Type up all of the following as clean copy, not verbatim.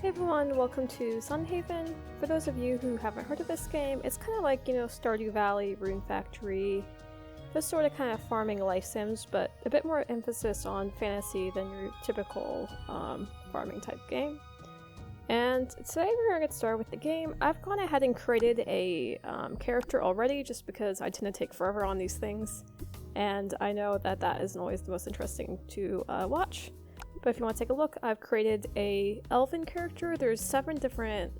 Hey everyone, welcome to Sunhaven. For those of you who haven't heard of this game, it's kind of like, Stardew Valley, Rune Factory, this sort of kind of farming life sims, but a bit more emphasis on fantasy than your typical farming type game. And today we're going to get started with the game. I've gone ahead and created a character already just because I tend to take forever on these things, and I know that that isn't always the most interesting to watch. But if you want to take a look, I've created a elven character. There's seven different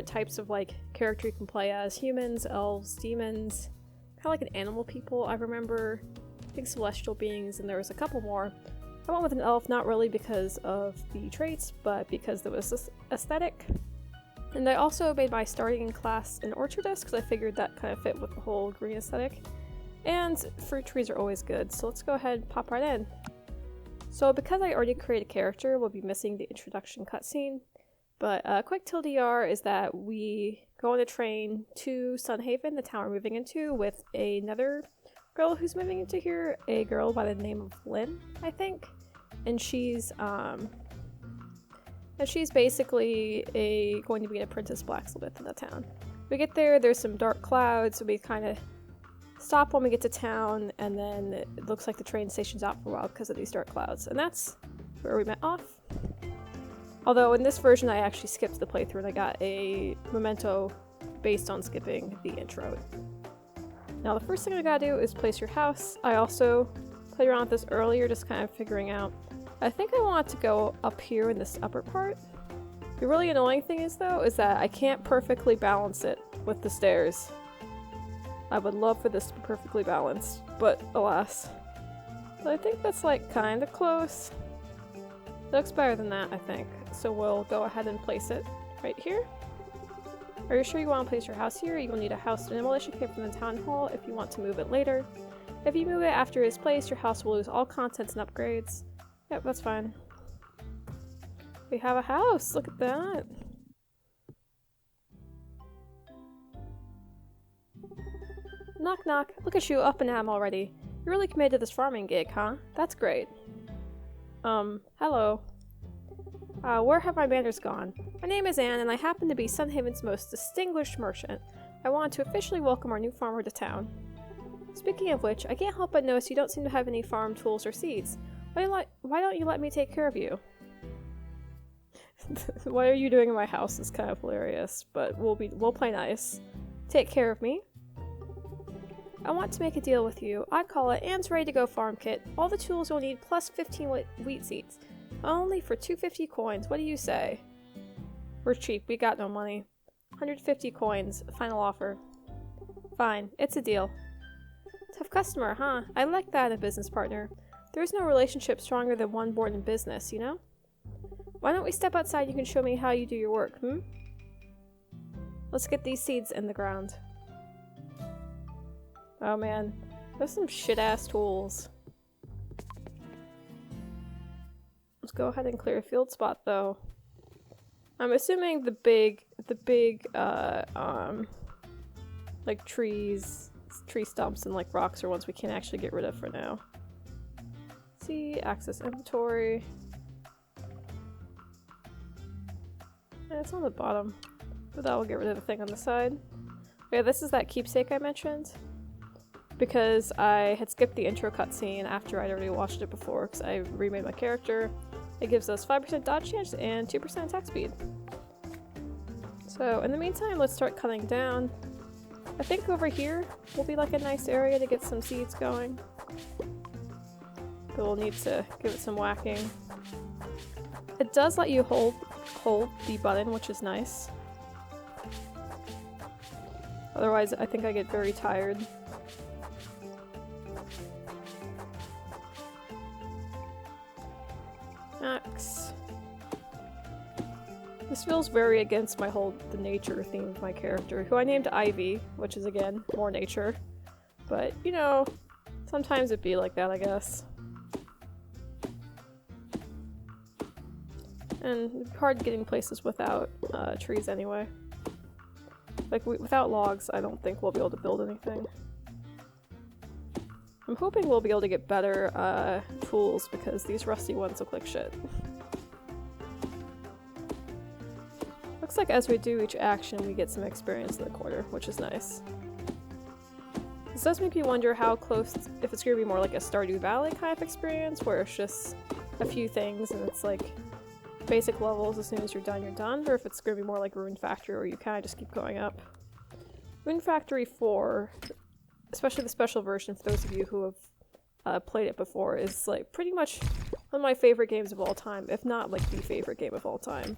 types of like character you can play as: humans, elves, demons, kind of like an animal people. I remember, I think celestial beings, and there was a couple more. I went with an elf, not really because of the traits, but because there was this aesthetic. And I also made my starting class an orchardist because I figured that kind of fit with the whole green aesthetic. And fruit trees are always good, so let's go ahead and pop right in. So because I already created a character, we'll be missing the introduction cutscene. But a quick TLDR is that we go on a train to Sunhaven, the town we're moving into, with another girl who's moving into here, a girl by the name of Lynn, I think. And she's basically going to be an apprentice blacksmith in the town. We get there, there's some dark clouds, so we kind of stop when we get to town, and then it looks like the train station's out for a while because of these dark clouds, and that's where we met off. Although in this version I actually skipped the playthrough and I got a memento based on skipping the intro. Now the first thing I gotta do is place your house. I also played around with this earlier, just kind of figuring out. I think I want to go up here in this upper part. The really annoying thing is though, is that I can't perfectly balance it with the stairs. I would love for this to be perfectly balanced, but alas. But I think that's like kind of close. It looks better than that, I think. So we'll go ahead and place it right here. Are you sure you want to place your house here? You will need a house demolition kit from the town hall if you want to move it later. If you move it after it is placed, your house will lose all contents and upgrades. Yep, that's fine. We have a house! Look at that! Knock knock, look at you, up and at 'em already. You're really committed to this farming gig, huh? That's great. Hello. Where have my manners gone? My name is Anne, and I happen to be Sunhaven's most distinguished merchant. I want to officially welcome our new farmer to town. Speaking of which, I can't help but notice you don't seem to have any farm tools or seeds. Why don't you let me take care of you? What are you doing in my house is kind of hilarious, but we'll play nice. Take care of me. I want to make a deal with you. I call it Anne's Ready to Go Farm Kit. All the tools you'll need plus 15 wheat seeds. Only for 250 coins. What do you say? We're cheap. We got no money. 150 coins. Final offer. Fine. It's a deal. Tough customer, huh? I like that in a business partner. There's no relationship stronger than one born in business, you know? Why don't we step outside and you can show me how you do your work, Let's get these seeds in the ground. Oh man, there's some shit-ass tools. Let's go ahead and clear a field spot though. I'm assuming the big, like tree stumps and like rocks are ones we can't actually get rid of for now. See, access inventory. Yeah, it's on the bottom, but that will get rid of the thing on the side. Yeah, this is that keepsake I mentioned. Because I had skipped the intro cutscene after I'd already watched it before, because I remade my character. It gives us 5% dodge chance and 2% attack speed. So in the meantime, let's start cutting down. I think over here will be like a nice area to get some seeds going. But we'll need to give it some whacking. It does let you hold the button, which is nice. Otherwise, I think I get very tired. Axe. This feels very against the nature theme of my character, who I named Ivy, which is again, more nature. But, sometimes it'd be like that, I guess. And it's hard getting places without trees anyway. Like, without logs, I don't think we'll be able to build anything. I'm hoping we'll be able to get better tools because these rusty ones look like shit. Looks like as we do each action, we get some experience in the quarter, which is nice. This does make me wonder how close, if it's going to be more like a Stardew Valley kind of experience, where it's just a few things and it's like basic levels, as soon as you're done, or if it's going to be more like Rune Factory, where you kind of just keep going up. Rune Factory 4, especially the special version for those of you who have played it before, is like pretty much one of my favorite games of all time, if not like the favorite game of all time.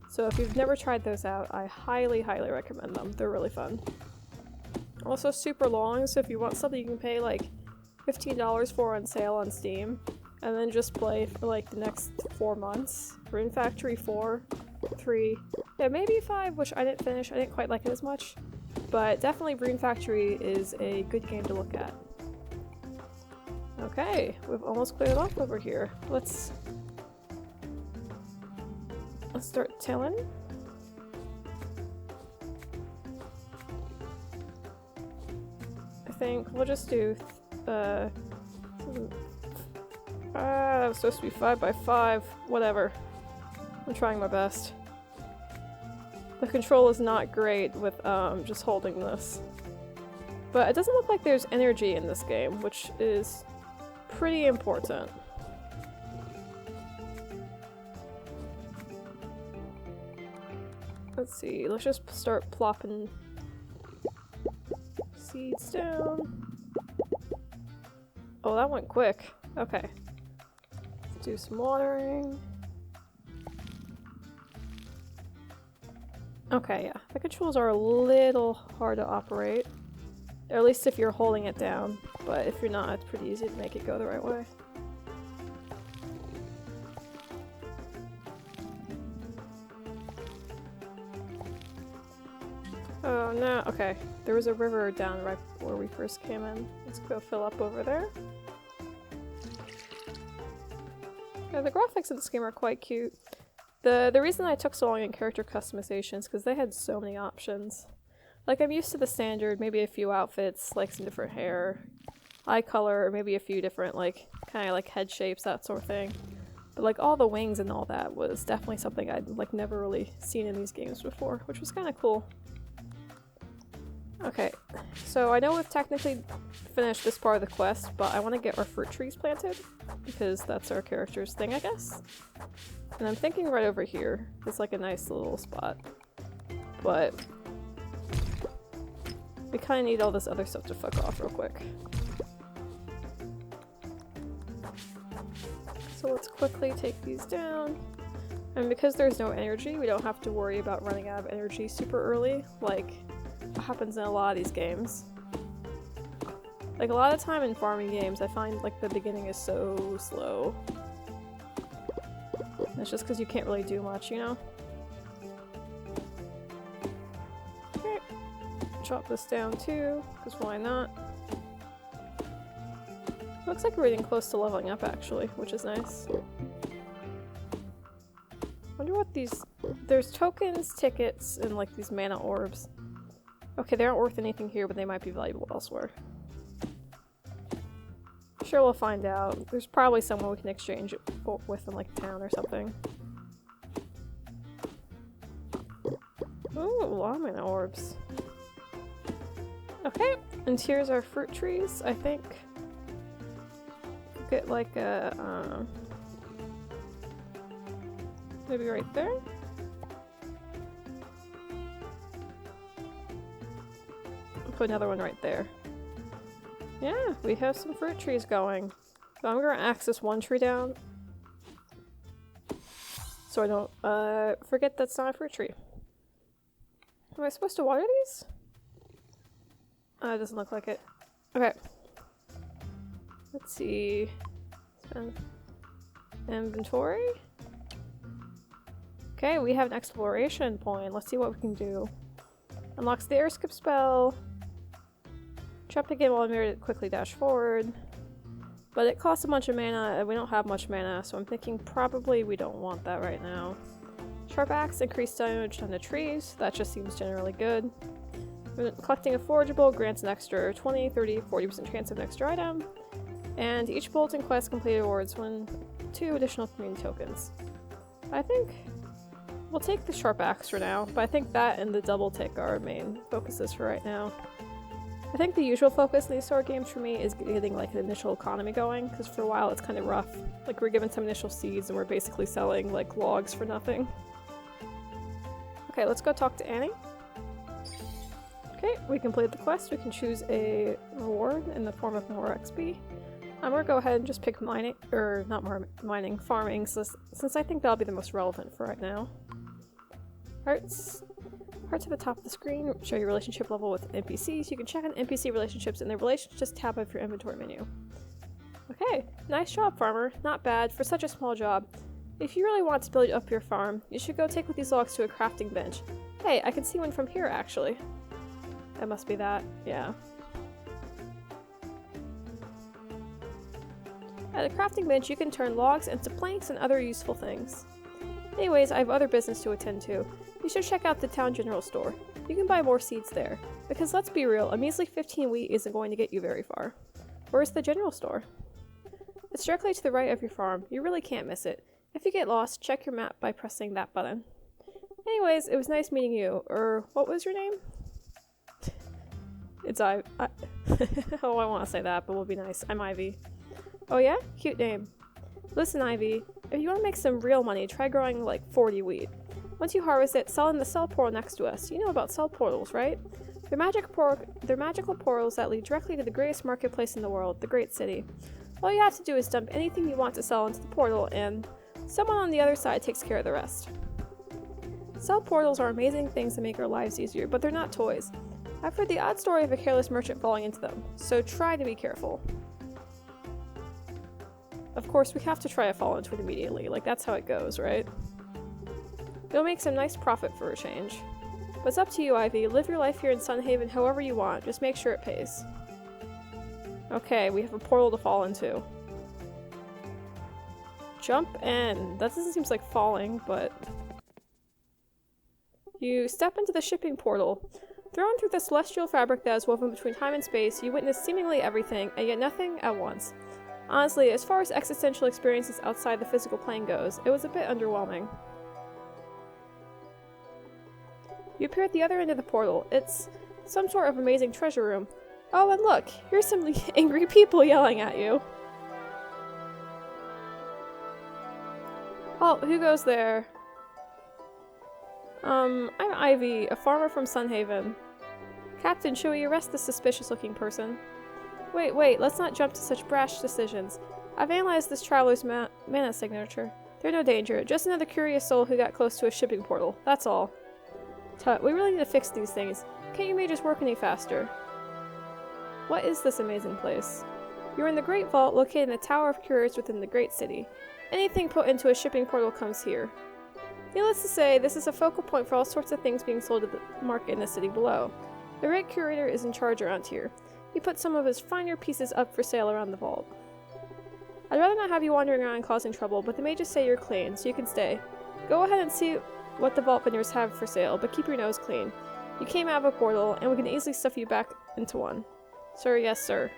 So if you've never tried those out, I highly, highly recommend them. They're really fun. Also super long, so if you want something you can pay like $15 for on sale on Steam, and then just play for like the next 4 months. Rune Factory 4, 3, yeah, maybe 5, which I didn't finish. I didn't quite like it as much. But definitely Rune Factory is a good game to look at. Okay, we've almost cleared it off over here. Let's start tilling. I think we'll just do that was supposed to be 5 by 5. Whatever. I'm trying my best. The control is not great with just holding this. But it doesn't look like there's energy in this game, which is pretty important. Let's see, let's just start plopping seeds down. Oh, that went quick. Okay. Let's do some watering. Okay, yeah. The controls are a little hard to operate. Or at least if you're holding it down. But if you're not, it's pretty easy to make it go the right way. Oh no, okay. There was a river down right where we first came in. Let's go fill up over there. Yeah, the graphics of this game are quite cute. The reason I took so long in character customization is because they had so many options. Like, I'm used to the standard, maybe a few outfits, like some different hair, eye color, or maybe a few different, like, kind of like head shapes, that sort of thing. But like, all the wings and all that was definitely something I'd like never really seen in these games before, which was kind of cool. Okay, so I know we've technically finished this part of the quest, but I want to get our fruit trees planted, because that's our character's thing, I guess. And I'm thinking right over here is like a nice little spot, but we kind of need all this other stuff to fuck off real quick. So let's quickly take these down. And because there's no energy, we don't have to worry about running out of energy super early, like what happens in a lot of these games. Like, a lot of the time in farming games, I find like the beginning is so slow. And it's just because you can't really do much, you know? Okay. Chop this down too, because why not? Looks like we're getting close to leveling up actually, which is nice. Wonder what these... There's tokens, tickets, and like these mana orbs. Okay, they aren't worth anything here, but they might be valuable elsewhere. Sure, we'll find out. There's probably someone we can exchange it with in like town or something. Ooh, a lot of mana orbs. Okay, and here's our fruit trees, I think. Get like a, maybe right there? Put another one right there. Yeah, we have some fruit trees going. So I'm gonna axe this one tree down so I don't forget that's not a fruit tree. Am I supposed to water these? It doesn't look like it. Okay. Let's see. Spend inventory. Okay, we have an exploration point. Let's see what we can do. Unlocks the air skip spell. Trap the game while I'm here to quickly dash forward. But it costs a bunch of mana and we don't have much mana, so I'm thinking probably we don't want that right now. Sharp axe, increased damage on the trees. That just seems generally good. Collecting a forageable grants an extra 20, 30, 40% chance of an extra item. And each bolt and quest completed awards 2 additional community tokens. I think We'll take the sharp axe for now, but I think that and the double tick are our main focuses for right now. I think the usual focus in these sort of games for me is getting like an initial economy going, because for a while it's kind of rough. Like we're given some initial seeds and we're basically selling like logs for nothing. Okay, let's go talk to Annie. Okay, we completed the quest. We can choose a reward in the form of more XP. I'm gonna go ahead and just pick mining, or not more mining, farming, since I think that'll be the most relevant for right now. Hearts. Hearts at the top of the screen show your relationship level with NPCs. You can check on NPC relationships in the Relationships tab of your inventory menu. Okay, nice job, farmer. Not bad for such a small job. If you really want to build up your farm, you should go take with these logs to a crafting bench. Hey, I can see one from here, actually. That must be that, yeah. At the crafting bench, you can turn logs into planks and other useful things. Anyways, I have other business to attend to. You should check out the town general store. You can buy more seeds there. Because let's be real, a measly 15 wheat isn't going to get you very far. Where's the general store? It's directly to the right of your farm. You really can't miss it. If you get lost, check your map by pressing that button. Anyways, it was nice meeting you. What was your name? It's oh, I want to say that, but we'll be nice. I'm Ivy. Oh yeah? Cute name. Listen, Ivy, if you want to make some real money, try growing like 40 wheat. Once you harvest it, sell in the sell portal next to us. You know about sell portals, right? They're magical portals that lead directly to the greatest marketplace in the world, the Great City. All you have to do is dump anything you want to sell into the portal, and someone on the other side takes care of the rest. Sell portals are amazing things that make our lives easier, but they're not toys. I've heard the odd story of a careless merchant falling into them, so try to be careful. Of course, we have to try to fall into it immediately, like that's how it goes, right? You'll make some nice profit for a change. But it's up to you, Ivy. Live your life here in Sunhaven however you want, just make sure it pays. Okay, we have a portal to fall into. Jump in. That doesn't seem like falling, but... You step into the shipping portal. Thrown through the celestial fabric that is woven between time and space, you witness seemingly everything, and yet nothing at once. Honestly, as far as existential experiences outside the physical plane goes, it was a bit underwhelming. You appear at the other end of the portal. It's some sort of amazing treasure room. Oh, and look! Here's some angry people yelling at you. Oh, who goes there? I'm Ivy, a farmer from Sunhaven. Captain, should we arrest this suspicious-looking person? Wait, let's not jump to such brash decisions. I've analyzed this traveler's mana signature. They're no danger, just another curious soul who got close to a shipping portal, that's all. Tut, we really need to fix these things. Can't you mages work any faster? What is this amazing place? You're in the Great Vault, located in the Tower of Cures within the Great City. Anything put into a shipping portal comes here. Needless to say, this is a focal point for all sorts of things being sold at the market in the city below. The Great Curator is in charge around here. He put some of his finer pieces up for sale around the vault. I'd rather not have you wandering around causing trouble, but the mages say you're clean, so you can stay. Go ahead and see what the vault vendors have for sale, but keep your nose clean. You came out of a portal, and we can easily stuff you back into one. Sir, yes, sir.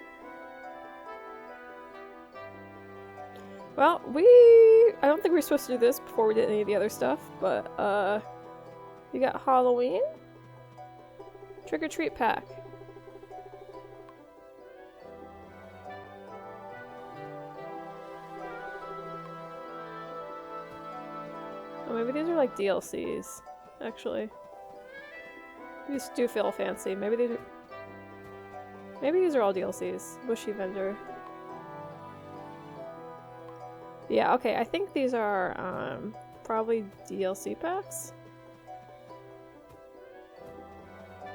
Well, I don't think we were supposed to do this before we did any of the other stuff, but, you got Halloween? Trick-or-treat pack. Oh, maybe these are like DLCs, actually. These do feel fancy. Maybe these are all DLCs. Bushy vendor. Yeah, okay, I think these are, probably DLC packs?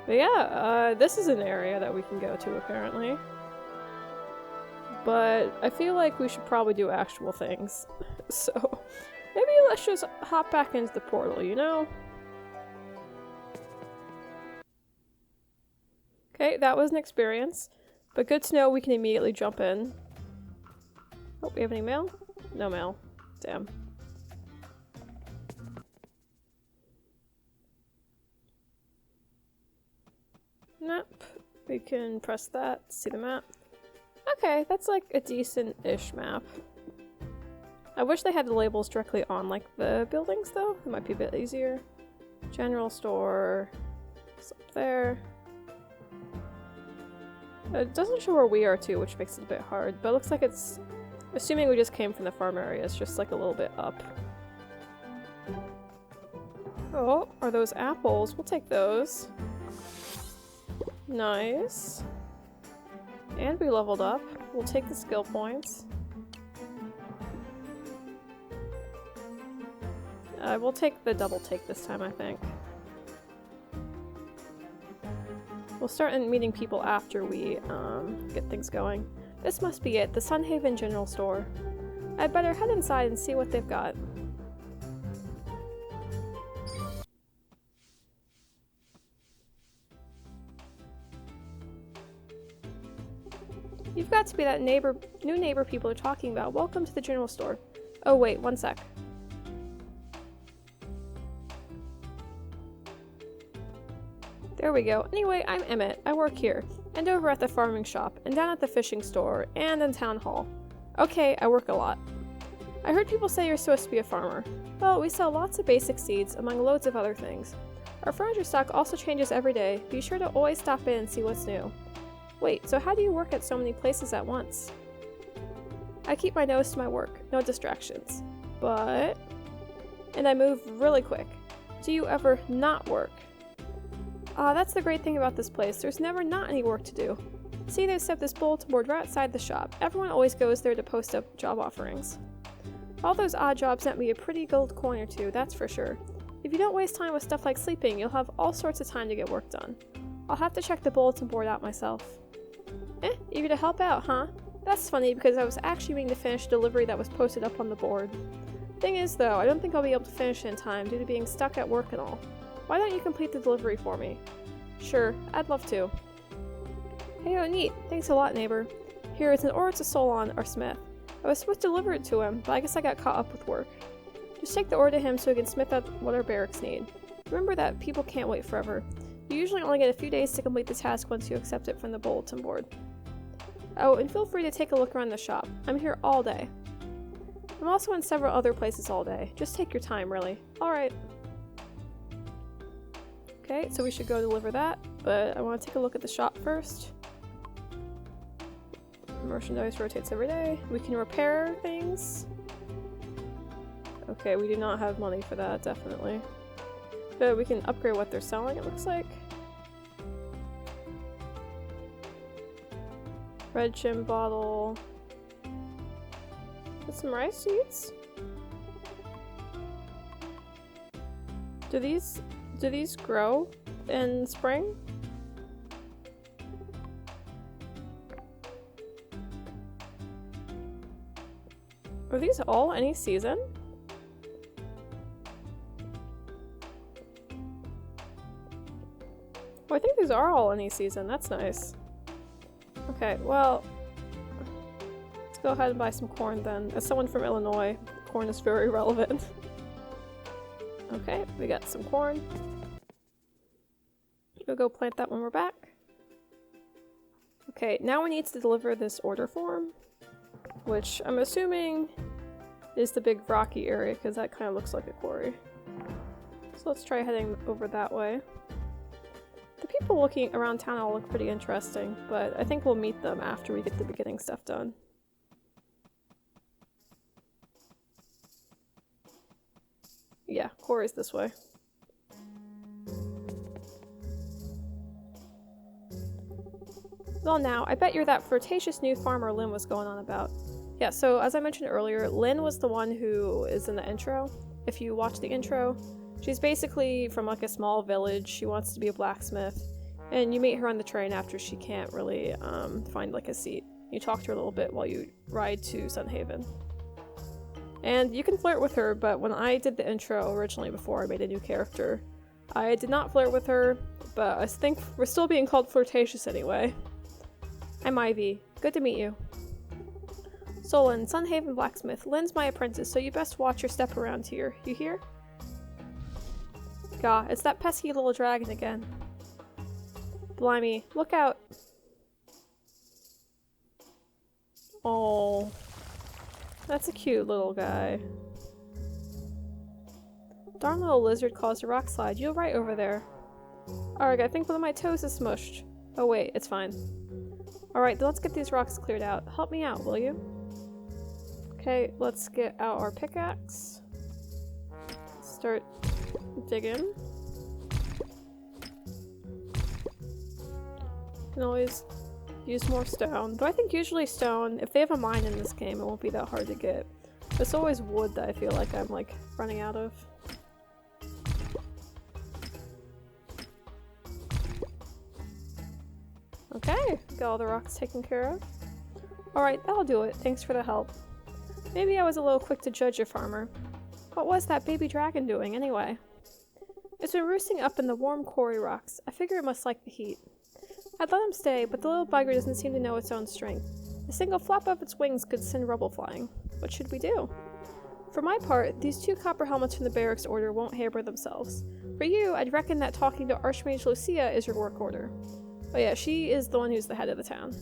But yeah, this is an area that we can go to, apparently. But I feel like we should probably do actual things. So, maybe let's just hop back into the portal, you know? Okay, that was an experience. But good to know we can immediately jump in. Oh, we have any mail? No mail. Damn. Map. We can press that to see the map. Okay, that's like a decent-ish map. I wish they had the labels directly on like the buildings though. It might be a bit easier. General store. It's up there. It doesn't show where we are too, which makes it a bit hard, but it looks like it's, assuming we just came from the farm area, it's just like a little bit up. Oh, are those apples? We'll take those. Nice. And we leveled up. We'll take the skill points. We'll take the double take this time, I think. We'll start meeting people after we get things going. This must be it, the Sunhaven General Store. I'd better head inside and see what they've got. You've got to be that new neighbor people are talking about. Welcome to the general store. Oh wait, one sec. There we go. Anyway, I'm Emmett. I work here, and over at the farming shop, and down at the fishing store, and in town hall. Okay, I work a lot. I heard people say you're supposed to be a farmer. Well, we sell lots of basic seeds, among loads of other things. Our furniture stock also changes every day. Be sure to always stop in and see what's new. Wait, so how do you work at so many places at once? I keep my nose to my work, no distractions. But... and I move really quick. Do you ever not work? That's the great thing about this place. There's never not any work to do. See, they've set this bulletin board right outside the shop. Everyone always goes there to post up job offerings. All those odd jobs net me a pretty gold coin or two, that's for sure. If you don't waste time with stuff like sleeping, you'll have all sorts of time to get work done. I'll have to check the bulletin board out myself. Eager to help out, huh? That's funny because I was actually meaning to finish a delivery that was posted up on the board. Thing is though, I don't think I'll be able to finish it in time due to being stuck at work and all. Why don't you complete the delivery for me? Sure, I'd love to. Hey, oh neat. Thanks a lot, neighbor. Here is an order to Solon, our smith. I was supposed to deliver it to him, but I guess I got caught up with work. Just take the order to him so he can smith out what our barracks need. Remember that people can't wait forever. You usually only get a few days to complete the task once you accept it from the bulletin board. Oh, and feel free to take a look around the shop. I'm here all day. I'm also in several other places all day. Just take your time, really. Alright. Okay, so we should go deliver that, but I want to take a look at the shop first. Merchandise rotates every day. We can repair things. Okay, we do not have money for that, definitely. But we can upgrade what they're selling, it looks like. Red chim bottle. With some rice seeds? Do these grow in spring? Are these all any season? Oh, I think these are all any season. That's nice. Okay, well, let's go ahead and buy some corn then. As someone from Illinois, corn is very relevant. Okay, we got some corn. We'll go plant that when we're back. Okay, now we need to deliver this order form, which I'm assuming is the big rocky area because that kind of looks like a quarry. So let's try heading over that way. The people looking around town all look pretty interesting, but I think we'll meet them after we get the beginning stuff done. Yeah, quarry's this way. Well now, I bet you're that flirtatious new farmer Lynn was going on about. Yeah, so as I mentioned earlier, Lynn was the one who is in the intro. If you watch the intro, she's basically from like a small village. She wants to be a blacksmith, and you meet her on the train after she can't really find like a seat. You talk to her a little bit while you ride to Sunhaven. And you can flirt with her, but when I did the intro originally before I made a new character, I did not flirt with her, but I think we're still being called flirtatious anyway. I'm Ivy. Good to meet you. Solon, Sunhaven blacksmith. Lynn's my apprentice, so you best watch your step around here. You hear? Gah, it's that pesky little dragon again. Blimey, look out. Oh. That's a cute little guy. Darn little lizard caused a rock slide. You're right over there. Alright, I think one of my toes is smushed. Oh wait, it's fine. Alright, let's get these rocks cleared out. Help me out, will you? Okay, let's get out our pickaxe. Start digging. Can always use more stone. But I think usually stone, if they have a mine in this game, it won't be that hard to get. It's always wood that I feel like I'm like running out of. Okay, got all the rocks taken care of. Alright, that'll do it. Thanks for the help. Maybe I was a little quick to judge your farmer. What was that baby dragon doing, anyway? It's been roosting up in the warm quarry rocks. I figure it must like the heat. I'd let him stay, but the little bugger doesn't seem to know its own strength. A single flap of its wings could send rubble flying. What should we do? For my part, these 2 copper helmets from the barracks order won't hamper themselves. For you, I'd reckon that talking to Archmage Lucia is your work order. Oh yeah, she is the one who's the head of the town.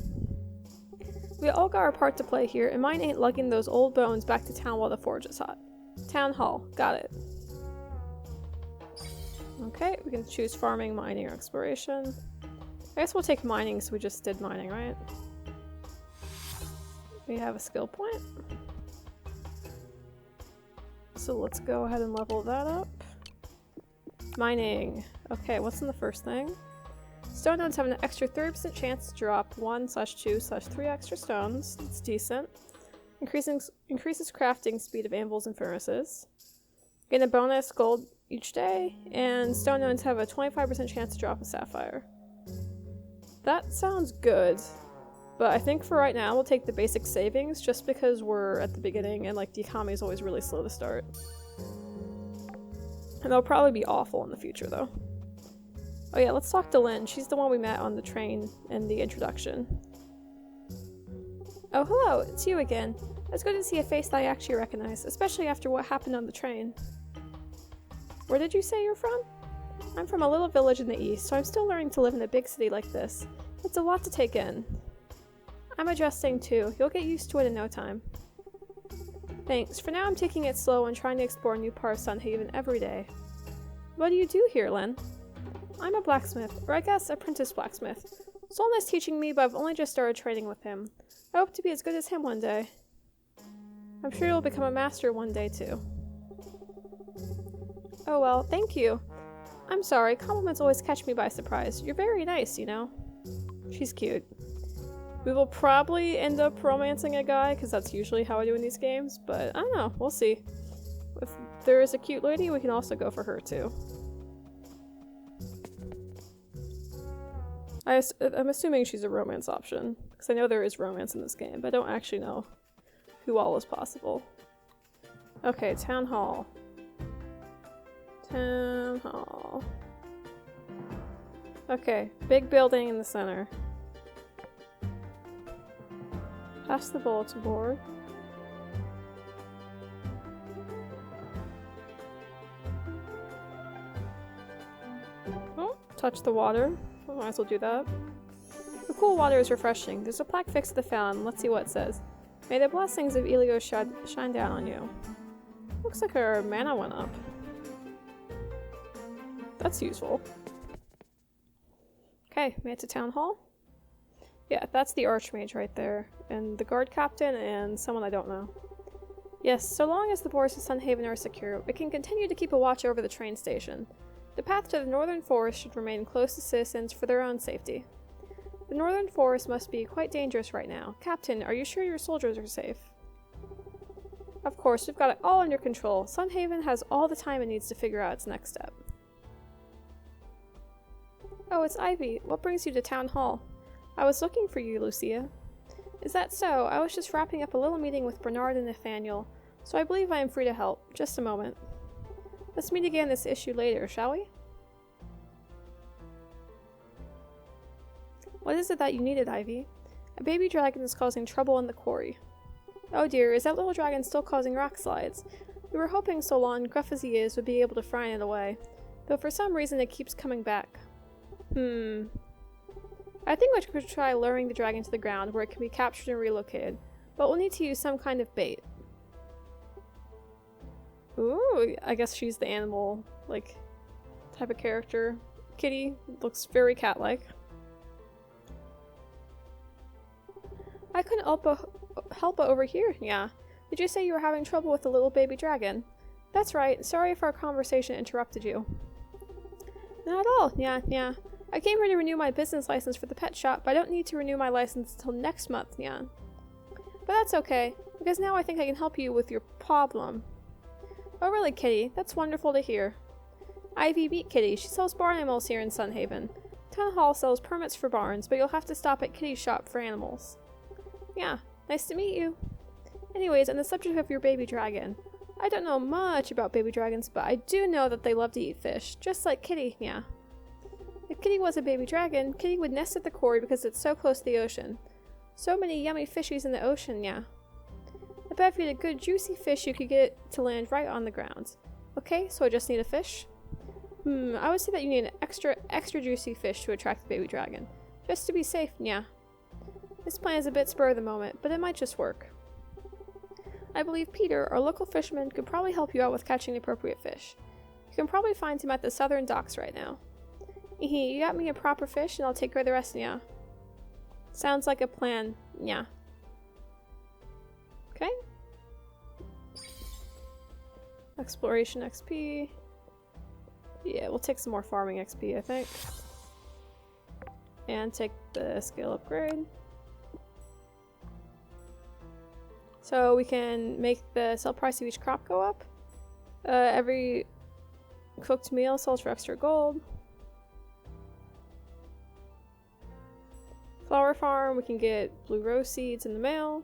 We all got our part to play here, and mine ain't lugging those old bones back to town while the forge is hot. Town hall. Got it. Okay, we can choose farming, mining, or exploration. I guess we'll take mining, so we just did mining, right? We have a skill point. So let's go ahead and level that up. Mining. Okay, what's in the first thing? Stone nodes have an extra 30% chance to drop 1/2/3 extra stones. It's decent. Increases crafting speed of anvils and furnaces. Gain a bonus gold each day. And stone nodes have a 25% chance to drop a sapphire. That sounds good. But I think for right now we'll take the basic savings just because we're at the beginning and like the economy is always really slow to start. And they'll probably be awful in the future though. Oh yeah, let's talk to Lynn. She's the one we met on the train in the introduction. Oh, hello, it's you again. It's good to see a face that I actually recognize, especially after what happened on the train. Where did you say you're from? I'm from a little village in the east, so I'm still learning to live in a big city like this. It's a lot to take in. I'm adjusting too. You'll get used to it in no time. Thanks. For now I'm taking it slow and trying to explore new parts of Sunhaven every day. What do you do here, Lynn? I'm a blacksmith, or I guess apprentice blacksmith. Soln's teaching me, but I've only just started training with him. I hope to be as good as him one day. I'm sure you'll become a master one day too. Oh well, thank you. I'm sorry, compliments always catch me by surprise. You're very nice, you know. She's cute. We will probably end up romancing a guy, because that's usually how I do in these games, but I don't know, we'll see. If there is a cute lady, we can also go for her too. I'm assuming she's a romance option, because I know there is romance in this game, but I don't actually know who all is possible. Okay, Town Hall. Town Hall. Okay, big building in the center. Pass the bulletin board. Oh, touch the water. I might as well do that. The cool water is refreshing. There's a plaque fixed to the fountain. Let's see what it says. May the blessings of Elio shine down on you. Looks like our mana went up. That's useful. Okay, made it to Town Hall. Yeah, that's the Archmage right there. And the guard captain and someone I don't know. Yes, so long as the borders of Sunhaven are secure, we can continue to keep a watch over the train station. The path to the northern forest should remain closed to citizens for their own safety. The northern forest must be quite dangerous right now. Captain, are you sure your soldiers are safe? Of course, we've got it all under control. Sunhaven has all the time it needs to figure out its next step. Oh, it's Ivy. What brings you to Town Hall? I was looking for you, Lucia. Is that so? I was just wrapping up a little meeting with Bernard and Nathaniel, so I believe I am free to help. Just a moment. Let's meet again this issue later, shall we? What is it that you needed, Ivy? A baby dragon is causing trouble in the quarry. Oh dear, is that little dragon still causing rock slides? We were hoping Solon, gruff as he is, would be able to frighten it away, though for some reason it keeps coming back. I think we should try luring the dragon to the ground where it can be captured and relocated, but we'll need to use some kind of bait. Ooh, I guess she's the animal, like, type of character. Kitty looks very cat-like. I couldn't help but overhear, yeah. Did you say you were having trouble with the little baby dragon? That's right. Sorry if our conversation interrupted you. Not at all. Yeah. I came here to renew my business license for the pet shop, but I don't need to renew my license until next month, yeah. But that's okay, because now I think I can help you with your problem. Oh really, Kitty? That's wonderful to hear. Ivy beat Kitty. She sells barn animals here in Sunhaven. Town Hall sells permits for barns, but you'll have to stop at Kitty's shop for animals. Yeah, nice to meet you. Anyways, on the subject of your baby dragon, I don't know much about baby dragons, but I do know that they love to eat fish, just like Kitty, yeah. If Kitty was a baby dragon, Kitty would nest at the quarry because it's so close to the ocean. So many yummy fishies in the ocean, yeah. I bet if you had a good juicy fish, you could get it to land right on the ground. Okay, so I just need a fish? I would say that you need an extra juicy fish to attract the baby dragon. Just to be safe, yeah. This plan is a bit spur of the moment, but it might just work. I believe Peter, our local fisherman, could probably help you out with catching the appropriate fish. You can probably find him at the southern docks right now. You got me a proper fish and I'll take care of the rest, yeah. Sounds like a plan, yeah. Okay. Exploration XP. Yeah, we'll take some more farming XP, I think. And take the skill upgrade. So we can make the sell price of each crop go up. Every cooked meal sells for extra gold. Flower farm, we can get blue rose seeds in the mail.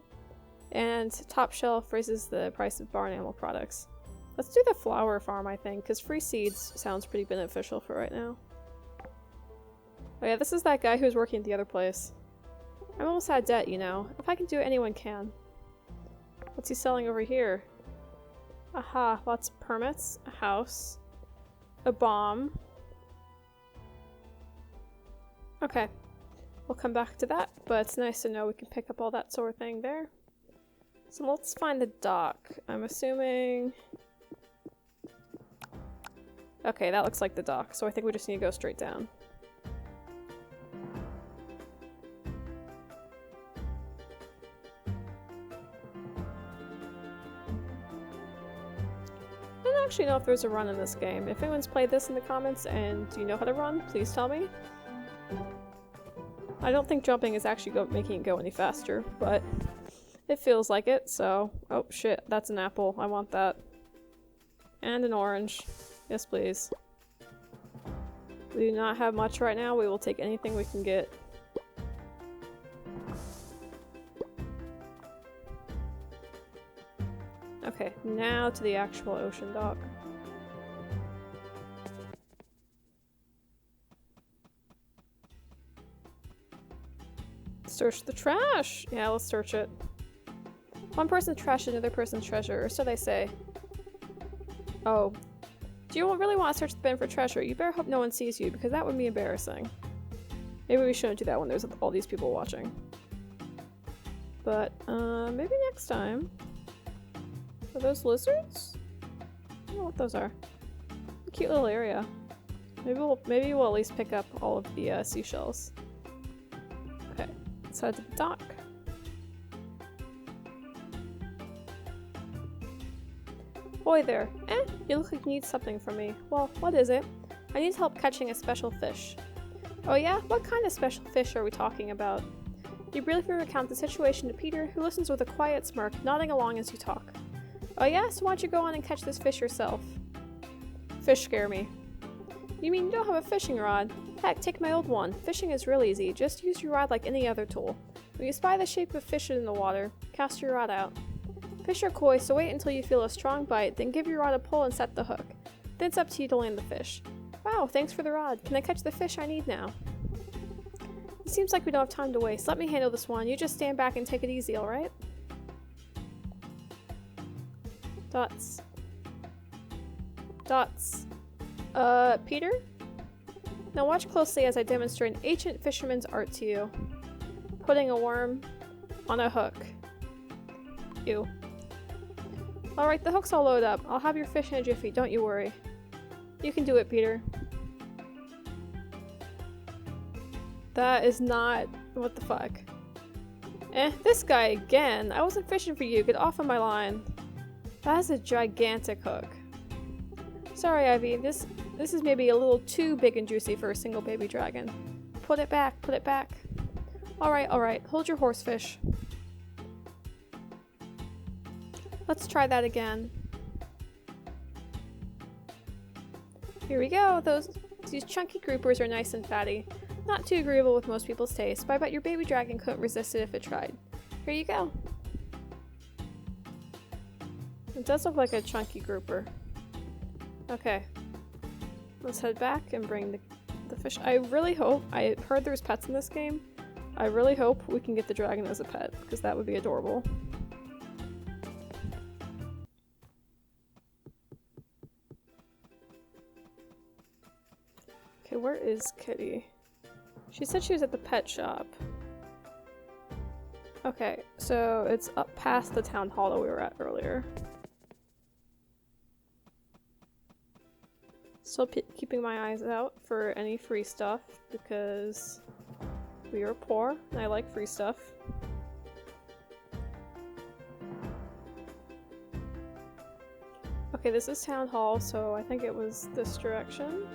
And top shelf raises the price of barn animal products. Let's do the flower farm, I think, because free seeds sounds pretty beneficial for right now. Oh yeah, this is that guy who was working at the other place. I'm almost out of debt, you know. If I can do it, anyone can. What's he selling over here? Aha, lots of permits, a house, a bomb. Okay, we'll come back to that, but it's nice to know we can pick up all that sort of thing there. So let's find the dock. I'm assuming... Okay, that looks like the dock, so I think we just need to go straight down. I don't actually know if there's a run in this game. If anyone's played this in the comments and you know how to run, please tell me. I don't think jumping is actually making it go any faster, but it feels like it, so... Oh shit, that's an apple. I want that. And an orange. Yes, please. We do not have much right now. We will take anything we can get. Okay, now to the actual ocean dock. Search the trash! Yeah, let's search it. One person's trash is another person's treasure, or so they say. Oh. Do you really want to search the bin for treasure? You better hope no one sees you, because that would be embarrassing. Maybe we shouldn't do that when there's all these people watching. But, maybe next time. Are those lizards? I don't know what those are. A cute little area. Maybe we'll at least pick up all of the seashells. Okay, let's head to the dock. Boy there. You look like you need something from me. Well, what is it? I need help catching a special fish. Oh yeah? What kind of special fish are we talking about? You briefly recount the situation to Peter, who listens with a quiet smirk, nodding along as you talk. Oh yeah? So why don't you go on and catch this fish yourself? Fish scare me. You mean you don't have a fishing rod? Heck, take my old one. Fishing is real easy. Just use your rod like any other tool. When you spy the shape of fish in the water, cast your rod out. Fish are coy, so wait until you feel a strong bite, then give your rod a pull and set the hook. Then it's up to you to land the fish. Wow, thanks for the rod. Can I catch the fish I need now? It seems like we don't have time to waste. Let me handle this one. You just stand back and take it easy, alright? Dots. Dots. Peter? Now watch closely as I demonstrate an ancient fisherman's art to you. Putting a worm on a hook. Ew. Alright, the hook's all loaded up. I'll have your fish in a jiffy, don't you worry. You can do it, Peter. That is not... what the fuck? This guy again. I wasn't fishing for you. Get off of my line. That is a gigantic hook. Sorry, Ivy. This is maybe a little too big and juicy for a single baby dragon. Put it back. Put it back. Alright, alright. Hold your horsefish. Let's try that again. Here we go. These chunky groupers are nice and fatty. Not too agreeable with most people's taste, but I bet your baby dragon couldn't resist it if it tried. Here you go. It does look like a chunky grouper. Okay. Let's head back and bring the fish. I really hope, I heard there's pets in this game. I really hope we can get the dragon as a pet, because that would be adorable. Okay, where is Kitty? She said she was at the pet shop. Okay, so it's up past the town hall that we were at earlier. Still keeping my eyes out for any free stuff because we are poor and I like free stuff. Okay, this is town hall, so I think it was this direction.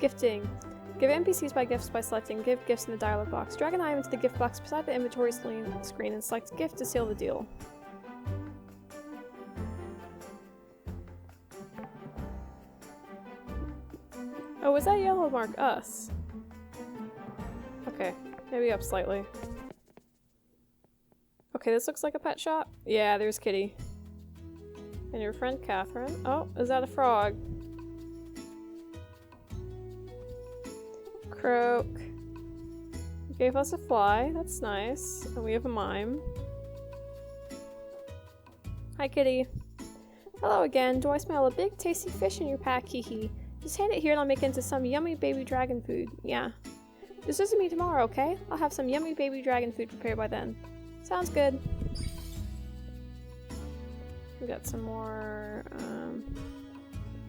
Gifting. Give NPCs gifts by selecting Give Gifts in the dialog box. Drag an item into the gift box beside the inventory screen and select Gift to seal the deal. Oh, was that yellow mark us? Okay, maybe up slightly. Okay, this looks like a pet shop. Yeah, there's Kitty. And your friend Catherine. Oh, is that a frog? Croak. Gave us a fly, that's nice. And we have a mime. Hi, Kitty. Hello again. Do I smell a big tasty fish in your pack? Hee. Just hand it here and I'll make it into some yummy baby dragon food. Yeah. Just visit me tomorrow, okay? I'll have some yummy baby dragon food prepared by then. Sounds good. We got some more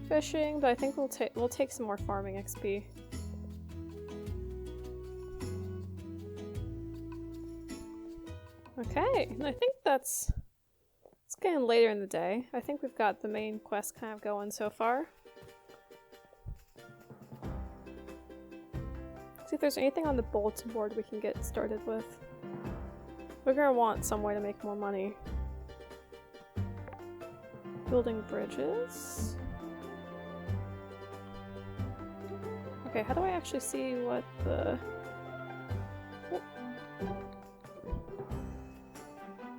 fishing, but I think we'll take some more farming XP. Okay, and I think it's getting later in the day. I think we've got the main quest kind of going so far. See if there's anything on the bulletin board we can get started with. We're gonna want some way to make more money. Building bridges. Okay, how do I actually see what the...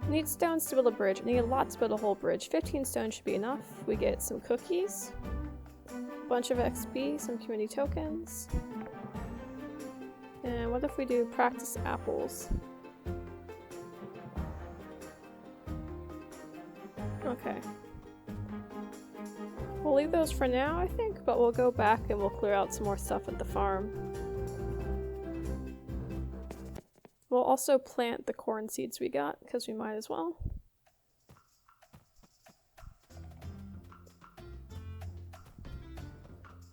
Need stones to build a bridge. Need lots to build a whole bridge. 15 stones should be enough. We get some cookies, a bunch of XP, some community tokens. And what if we do practice apples? Okay. We'll leave those for now, I think, but we'll go back and we'll clear out some more stuff at the farm. We'll also plant the corn seeds we got, because we might as well.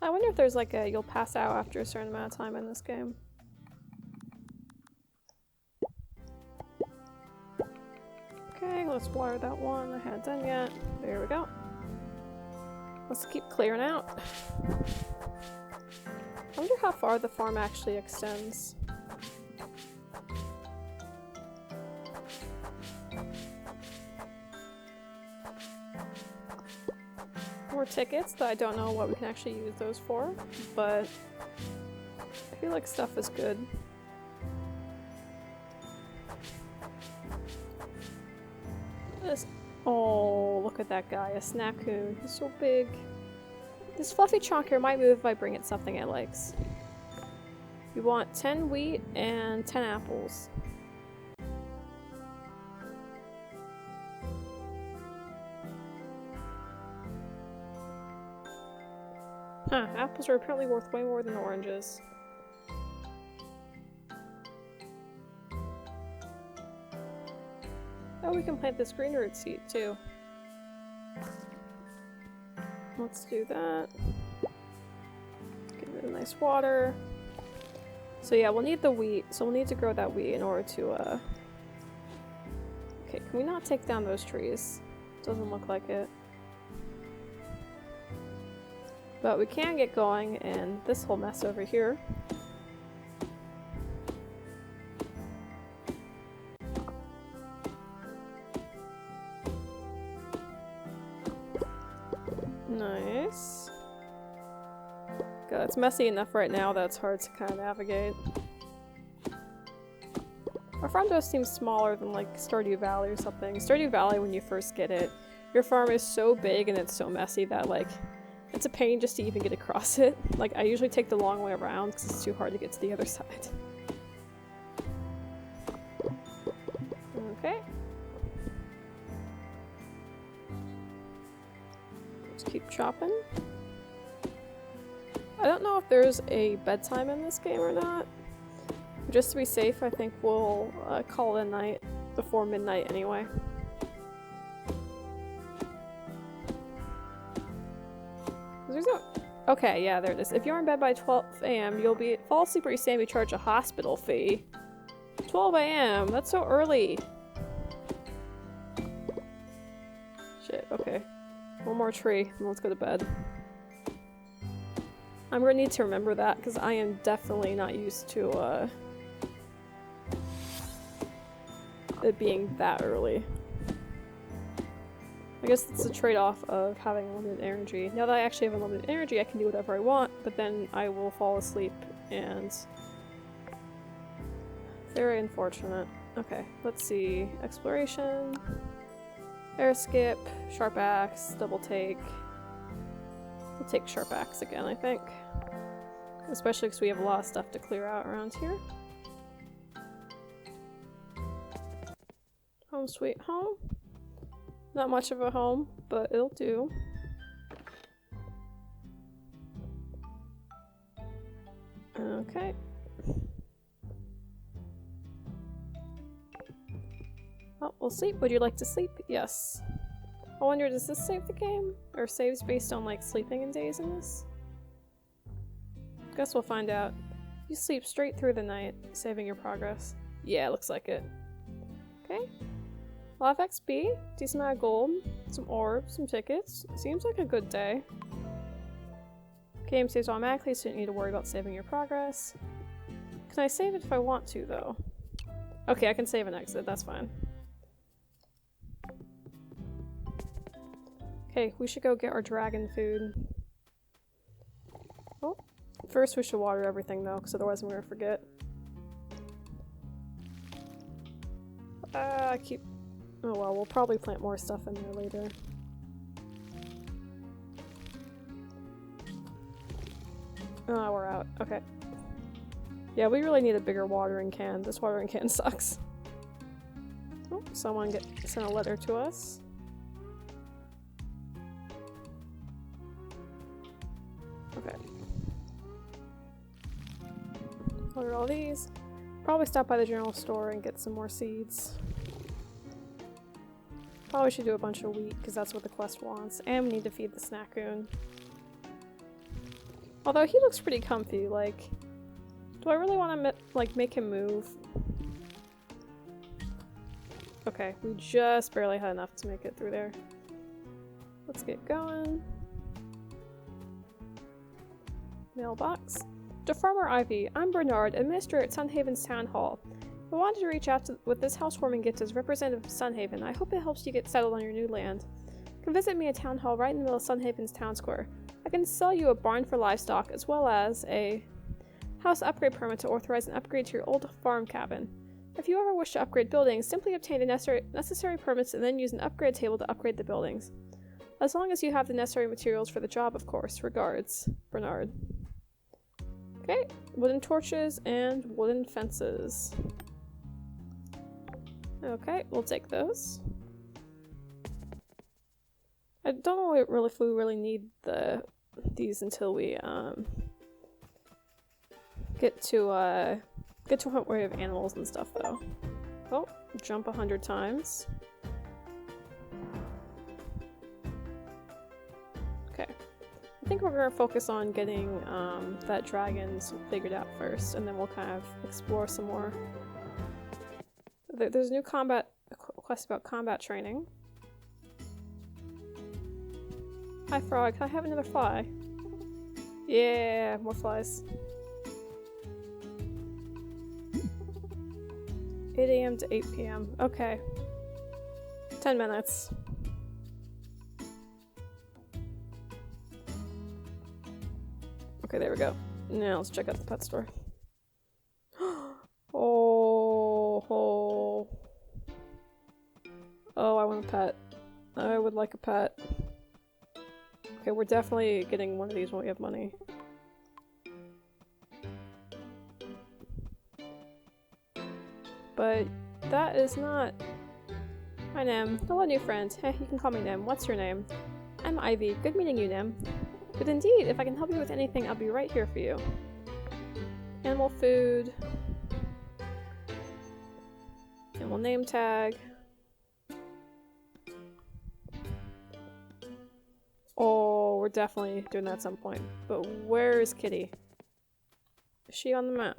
I wonder if there's like a you'll pass out after a certain amount of time in this game. Okay, let's water that one. I hadn't done yet. There we go. Let's keep clearing out. I wonder how far the farm actually extends. More tickets that I don't know what we can actually use those for, but I feel like stuff is good. Oh, look at that guy, a snackoon. He's so big. This fluffy chonker might move if I bring it something it likes. We want 10 wheat and 10 apples. Huh, apples are apparently worth way more than oranges. Oh, we can plant this green root seed too. Let's do that. Give it a nice water. So yeah, we'll need the wheat. So we'll need to grow that wheat in order to, Okay, can we not take down those trees? Doesn't look like it. But we can get going in this whole mess over here. Nice. God, it's messy enough right now that it's hard to kind of navigate. Our farm does seem smaller than like Stardew Valley or something. Stardew Valley, when you first get it, your farm is so big and it's so messy that like it's a pain just to even get across it. Like I usually take the long way around because it's too hard to get to the other side. Okay. Let's keep chopping. I don't know if there's a bedtime in this game or not. Just to be safe, I think we'll call it a night before midnight anyway. There's no... Okay, yeah, there it is. If you're in bed by 12 a.m., you'll fall asleep or you say be charged a hospital fee. 12 a.m. That's so early. Shit, okay. One more tree, and let's go to bed. I'm gonna need to remember that, because I am definitely not used to, it being that early. I guess it's a trade-off of having limited energy. Now that I actually have unlimited energy, I can do whatever I want, but then I will fall asleep, and... Very unfortunate. Okay, let's see. Exploration. Air skip. Sharp axe. Double take. We'll take sharp axe again, I think. Especially because we have a lot of stuff to clear out around here. Home sweet home. Not much of a home, but it'll do. Okay. Oh, we'll sleep. Would you like to sleep? Yes. I wonder, does this save the game? Or saves based on, like, sleeping in days in this? Guess we'll find out. You sleep straight through the night, saving your progress. Yeah, looks like it. Okay. A lot of XP, decent amount of gold, some orbs, some tickets. Seems like a good day. Game saves automatically, so you don't need to worry about saving your progress. Can I save it if I want to, though? Okay, I can save and exit, that's fine. Okay, we should go get our dragon food. Oh, first we should water everything though, because otherwise I'm gonna forget. I keep... Oh well, we'll probably plant more stuff in there later. Oh, we're out. Okay. Yeah, we really need a bigger watering can. This watering can sucks. Oh, someone sent a letter to us. Okay. Order all these. Probably stop by the general store and get some more seeds. Probably should do a bunch of wheat because that's what the quest wants. And we need to feed the snackoon. Although he looks pretty comfy, like... Do I really want to like make him move? Okay, we just barely had enough to make it through there. Let's get going. Mailbox. To Farmer Ivy, I'm Bernard, administrator at Sunhaven's Town Hall. I wanted to reach out with this housewarming gift as representative of Sunhaven. I hope it helps you get settled on your new land. You can visit me at Town Hall right in the middle of Sunhaven's town square. I can sell you a barn for livestock as well as a house upgrade permit to authorize an upgrade to your old farm cabin. If you ever wish to upgrade buildings, simply obtain the necessary permits and then use an upgrade table to upgrade the buildings. As long as you have the necessary materials for the job, of course. Regards, Bernard. Okay, wooden torches and wooden fences. Okay, we'll take those. I don't know if we really need these until we get to a point where we have animals and stuff though. Oh, jump 100 times. think we're gonna focus on getting that dragon figured out first, and then we'll kind of explore some more. There's a new quest about combat training. Hi frog, can I have another fly? Yeah, more flies. 8 AM to 8 PM. Okay. 10 minutes. Okay, there we go. Now let's check out the pet store. Oh, I want a pet. I would like a pet. Okay, we're definitely getting one of these when we have money. But that is not my name. Hello, new friend. Hey, you can call me Nim. What's your name? I'm Ivy. Good meeting you, Nim. Good indeed. If I can help you with anything, I'll be right here for you. Animal food. Animal name tag. Oh, we're definitely doing that at some point. But where is Kitty? Is she on the map?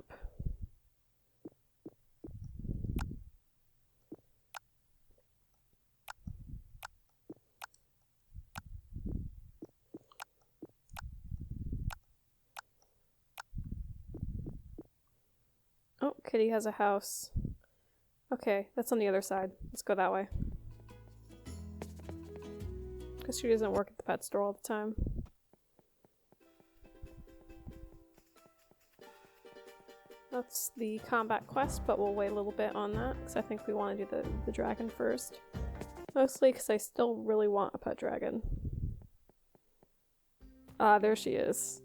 Oh, Kitty has a house. Okay, that's on the other side. Let's go that way. Because she doesn't work at the pet store all the time. That's the combat quest, but we'll wait a little bit on that, because I think we want to do the dragon first. Mostly because I still really want a pet dragon. Ah, there she is.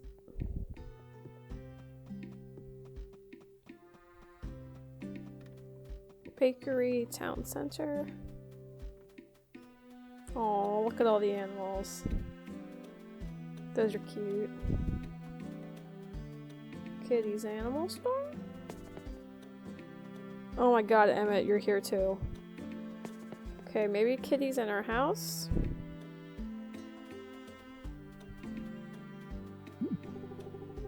Bakery, town center. Oh, look at all the animals. Those are cute. Kitty's animal store? Oh my god, Emmett, you're here too. Okay, maybe Kitty's in our house?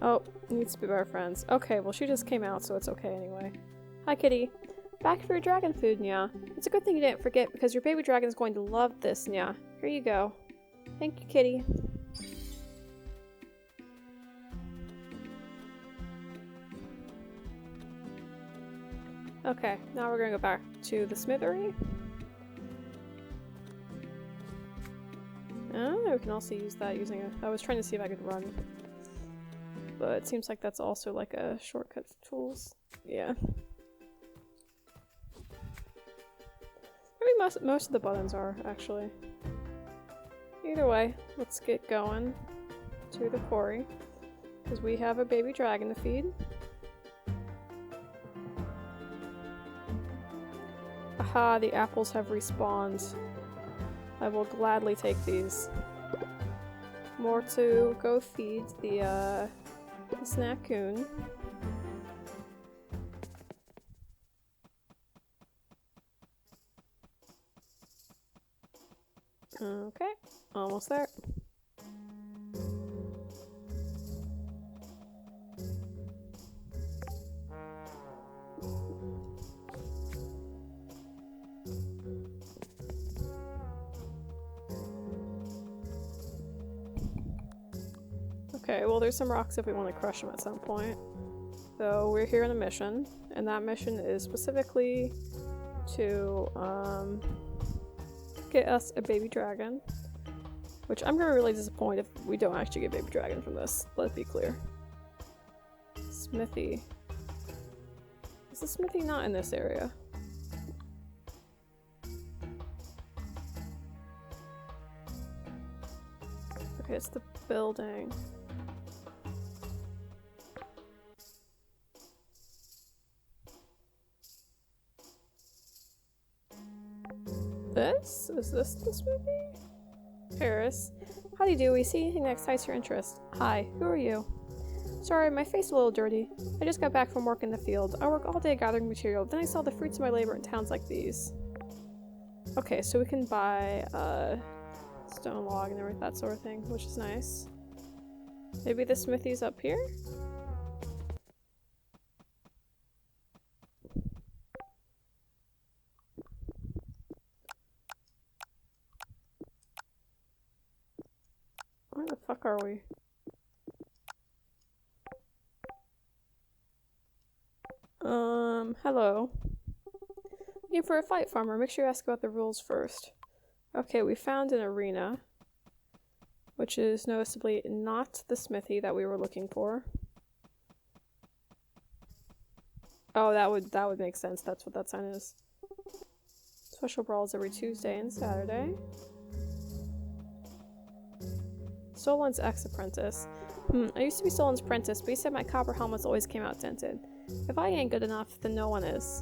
Oh, needs to be our friends. Okay, well she just came out, so it's okay anyway. Hi, Kitty. Back for your dragon food, Nya. It's a good thing you didn't forget, because your baby dragon is going to love this, Nya. Here you go. Thank you, Kitty. Okay, now we're gonna go back to the smithery. Oh, we can also use that using a... I was trying to see if I could run. But it seems like that's also like a shortcut for tools. Yeah. Maybe most of the buttons are, actually. Either way, let's get going to the quarry. Because we have a baby dragon to feed. Aha, the apples have respawned. I will gladly take these. More to go feed the snackoon. Okay, almost there. Okay, well there's some rocks if we want to crush them at some point. So we're here on a mission, and that mission is specifically to get us a baby dragon. Which I'm gonna be really disappointed if we don't actually get baby dragon from this, let's be clear. Smithy. Is the smithy not in this area? Okay, it's the building. Is this the smithy? Paris. How do you do? We see anything that excites your interest? Hi, who are you? Sorry, my face is a little dirty. I just got back from work in the field. I work all day gathering material, then I sell the fruits of my labor in towns like these. Okay, so we can buy stone log and everything, that sort of thing, which is nice. Maybe the smithy's up here? Where the fuck are we? Hello. Looking for a fight, farmer. Make sure you ask about the rules first. Okay, we found an arena, which is noticeably not the smithy that we were looking for. Oh, that would make sense. That's what that sign is. Special brawls every Tuesday and Saturday. Solon's ex-apprentice. I used to be Solon's apprentice, but he said my copper helmets always came out dented. If I ain't good enough, then no one is.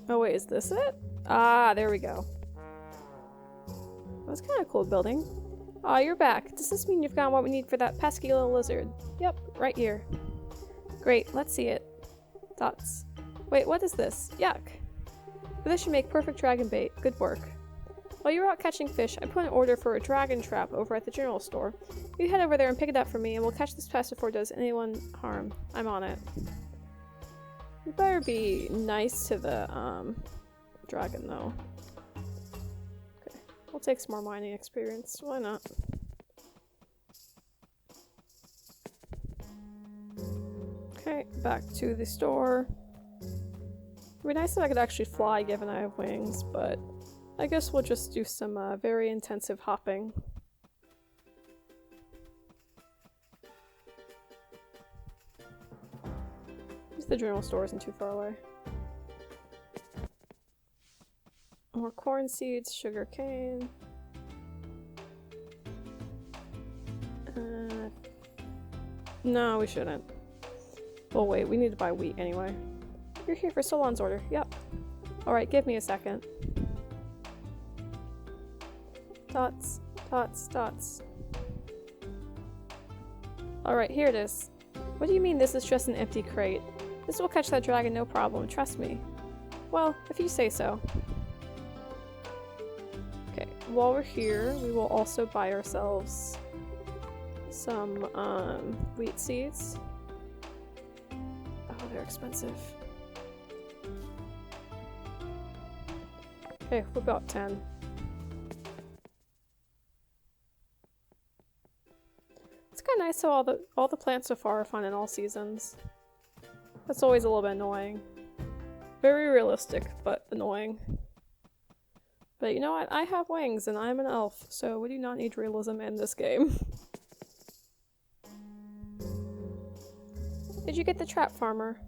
Oh wait, is this it? Ah, there we go. That's kind of a cool building. Aw, you're back. Does this mean you've got what we need for that pesky little lizard? Yep, right here. Great, let's see it. Dots. Wait, what is this? Yuck. But this should make perfect dragon bait. Good work. While you were out catching fish, I put an order for a dragon trap over at the general store. You head over there and pick it up for me, and we'll catch this pest before it does anyone harm. I'm on it. You better be nice to the, dragon, though. Okay, we'll take some more mining experience. Why not? Okay, back to the store. It'd be nice if I could actually fly, given I have wings, but I guess we'll just do some very intensive hopping. The general store isn't too far away. More corn seeds, sugar cane. No, we shouldn't. Well, wait, we need to buy wheat anyway. You're here for Solon's order. Yep. Alright, give me a second. Dots, dots, dots. Alright, here it is. What do you mean this is just an empty crate? This will catch that dragon no problem, trust me. Well, if you say so. Okay, while we're here, we will also buy ourselves some wheat seeds. Oh, they're expensive. Okay, we're about 10. It's kind of nice how all the plants so far are fun in all seasons. That's always a little bit annoying. Very realistic, but annoying. But you know what? I have wings and I'm an elf, so we do not need realism in this game. Did you get the trap, farmer?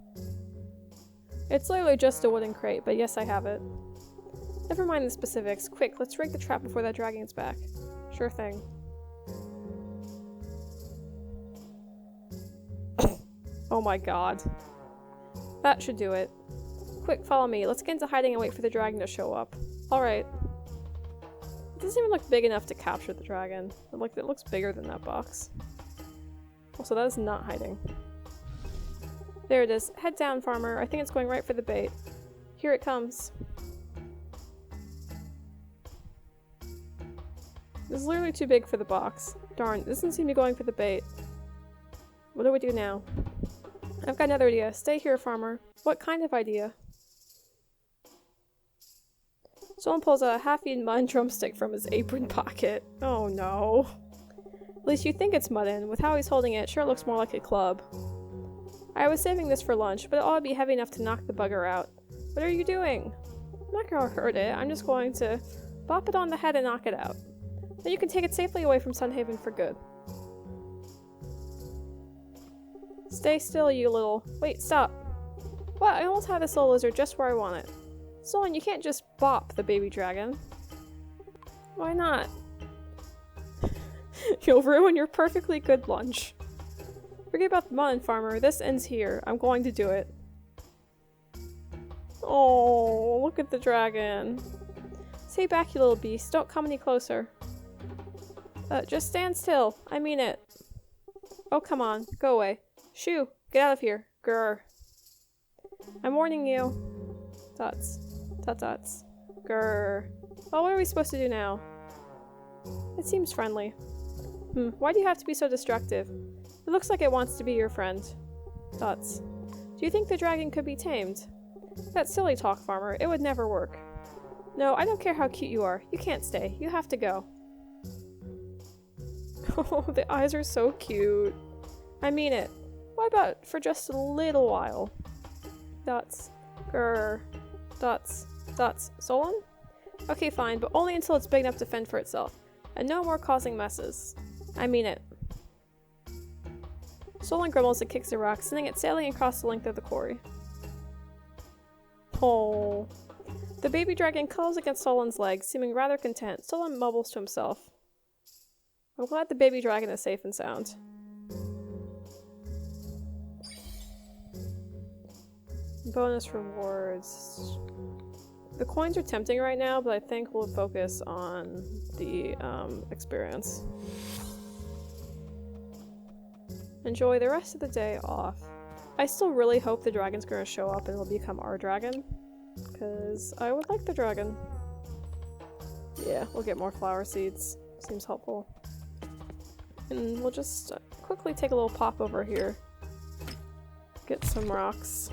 It's literally just a wooden crate, but yes, I have it. Never mind the specifics. Quick, let's rig the trap before that dragon gets back. Sure thing. Oh my god. That should do it. Quick, follow me. Let's get into hiding and wait for the dragon to show up. Alright. It doesn't even look big enough to capture the dragon. It looks bigger than that box. Also, that is not hiding. There it is. Head down, farmer. I think it's going right for the bait. Here it comes. This is literally too big for the box. Darn, this doesn't seem to be going for the bait. What do we do now? I've got another idea. Stay here, farmer. What kind of idea? Someone pulls a half-eaten mutton drumstick from his apron pocket. Oh no. At least you think it's mutton. With how he's holding it, sure looks more like a club. I was saving this for lunch, but it ought to be heavy enough to knock the bugger out. What are you doing? I'm not gonna hurt it. I'm just going to bop it on the head and knock it out. Then you can take it safely away from Sunhaven for good. Stay still, you little— Wait, stop. What? I almost have this little lizard just where I want it. Solon, you can't just bop the baby dragon. Why not? You'll ruin your perfectly good lunch. Forget about the mutton, farmer. This ends here. I'm going to do it. Oh, look at the dragon. Stay back, you little beast. Don't come any closer. Just stand still. I mean it. Oh, come on. Go away. Shoo! Get out of here. Grr. I'm warning you. Dots. Dot dots. Grr. Well, what are we supposed to do now? It seems friendly. Why do you have to be so destructive? It looks like it wants to be your friend. Dots. Do you think the dragon could be tamed? That silly talk, farmer. It would never work. No, I don't care how cute you are. You can't stay. You have to go. Oh, the eyes are so cute. I mean it. Why about for just a little while? Dots. Grr. Dots. Dots. Solon? Okay, fine, but only until it's big enough to fend for itself. And no more causing messes. I mean it. Solon grumbles and kicks a rock, sending it sailing across the length of the quarry. Oh. The baby dragon cuddles against Solon's leg, seeming rather content. Solon mumbles to himself. I'm glad the baby dragon is safe and sound. Bonus rewards. The coins are tempting right now, but I think we'll focus on the experience. Enjoy the rest of the day off. I still really hope the dragon's gonna show up and it'll become our dragon. Because I would like the dragon. Yeah, we'll get more flower seeds. Seems helpful. And we'll just quickly take a little pop over here. Get some rocks.